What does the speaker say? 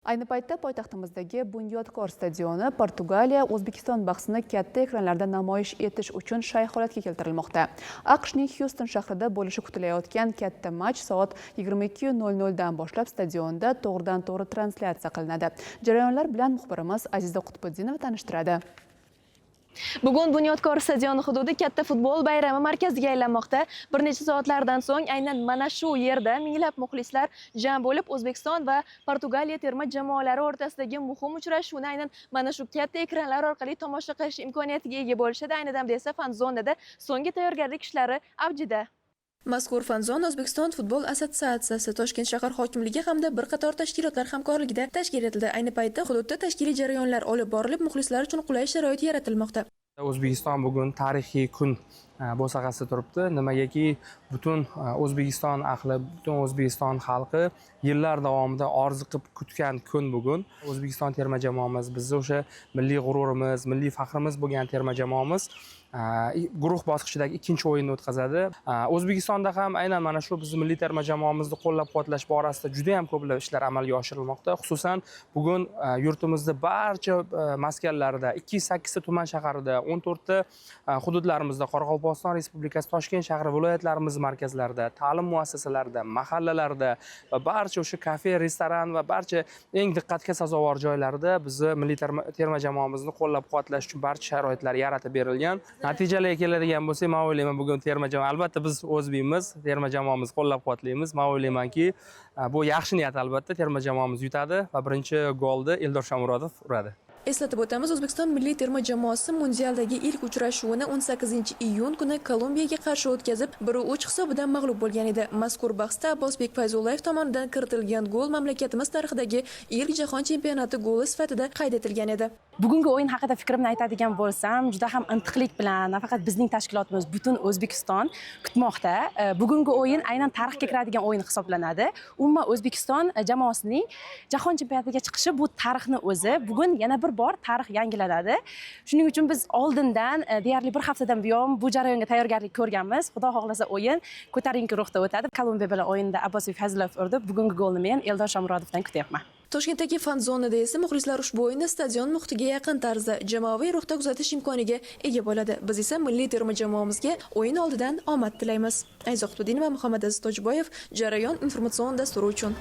Ayni paytda poytaxtimizdagi Bunyodkor stadioni Portugaliya O'zbekiston bahsini katta ekranlarda namoyish etish uchun shay holatga keltirilmoqda. AQShning Hyuston shahrida bo'lishi kutilayotgan katta match soat 22:00 dan boshlab stadionda to'g'ridan-to'g'ri translyatsiya qilinadi. Jarayonlar bilan muxbirimiz Aziza Qutbiddinova tanishtiradi. Bugun Bunyodkor stadioni hududi katta futbol bayrami markaziga aylanmoqda. Bir necha soatlardan so'ng aynan mana shu yerda minglab muxlislar jam bo'lib, O'zbekiston va Portugaliya terma jamoalari o'rtasidagi muhim uchrashuvni aynan mana shu katta ekranlar orqali tomosha qilish imkoniyatiga ega bo'lishadi. Ayni damda esa fan zonada so'nggi tayyorgarlik ishlari avjida. Mazkur fan zona O'zbekiston futbol assotsiatsiyasi, Toshkent shahar hokimligi hamda bir qator tashkilotlar hamkorligida tashkil etildi. Ayni paytda hududda tashkiliy jarayonlar olib borilib, muxlislar uchun qulay sharoit yaratilmoqda. O'zbekiston bugun tarixiy kun bo'sag'asida turibdi. Nimagaki butun O'zbekiston ahli, butun O'zbekiston xalqi yillar davomida orziqib kutgan kun bugun. O'zbekiston terma jamoamiz, bizni o'sha milliy g'ururimiz, milliy faxrimiz bo'lgan terma jamoamiz guruh bosqichidagi ikkinchi o'yinni o'tkazadi. O'zbekistonda ham aynan mana shu bizning milliy terma jamoamizni qo'llab-quvvatlash borasida juda ham ko'plab ishlar amalga oshirilmoqda. Xususan bugun yurtimizda barcha maskanlarda, 208 ta tuman shaharida, 14 ta hududlarimizda, Qoraqalpog'iston Respublikasi, Toshkent shahri, viloyatlarimiz markazlarida, ta'lim muassasalarida, mahallalarda va barcha o'sha kafe, restoran va barcha eng diqqatga sazovor joylarda bizni milliy terma jamoamizni qo'llab-quvvatlash uchun barcha sharoitlar yaratib berilgan. Natijalarga keladigan bo'lsak, men o'ylayman bugun terma jamoa, albatta biz o'zbekmiz, terma jamoamizni qo'llab-quvvatlaymiz. Men o'ylaymanki, bu yaxshi niyat albatta, terma jamoamiz yutadi va birinchi golni Eldor Shomurodov uradi. Eslatib o'tamiz, O'zbekiston milliy terma jamoasi mundialdagi ilk uchrashuvini 18-iyun kuni Kolumbiyaga qarshi o'tkazib, 1-3 hisobidan mag'lub bo'lgan edi. Mazkur bahsda Abbosbek Fayzullayev tomonidan kiritilgan gol mamlakatimiz tarixidagi ilk jahon chempionati goli sifatida qayd etilgan edi. Bugungi o'yin haqida fikrimni aytadigan bo'lsam, juda ham intiqlik bilan, nafaqat bizning tashkilotimiz, butun O'zbekiston kutmoqda. Bugungi o'yin aynan tarixga kiradigan o'yin hisoblanadi. Umuman O'zbekiston jamoasining jahon chempionatiga chiqishi bu tarixni o'zi. Bugun yana bir bor tarix yangilanadi. Shuning uchun biz oldindan deyarli bir haftadan buyon bu jarayonga tayyorgarlik ko'rganmiz. Xudo xohlasa o'yin ko'tarinki ruhda o'tadi. Kolumbiya bilan o'yinda Abbosbek Fayzullayev urdi. Bugungi golni men Eldor Shomurodovdan kutyapman. Toshkentdagi fan zonada esa muxlislar ushbu o'yinni stadion muhitiga yaqin tarzda jamoaviy ruhda kuzatish imkoniga ega bo'ladi. Biz esa milliy terma jamoamizga o'yin oldidan omad tilaymiz. Aziza Qutbiddinova, Muhammad Aziz Tojboyev, Jarayon informatsion dasturi uchun.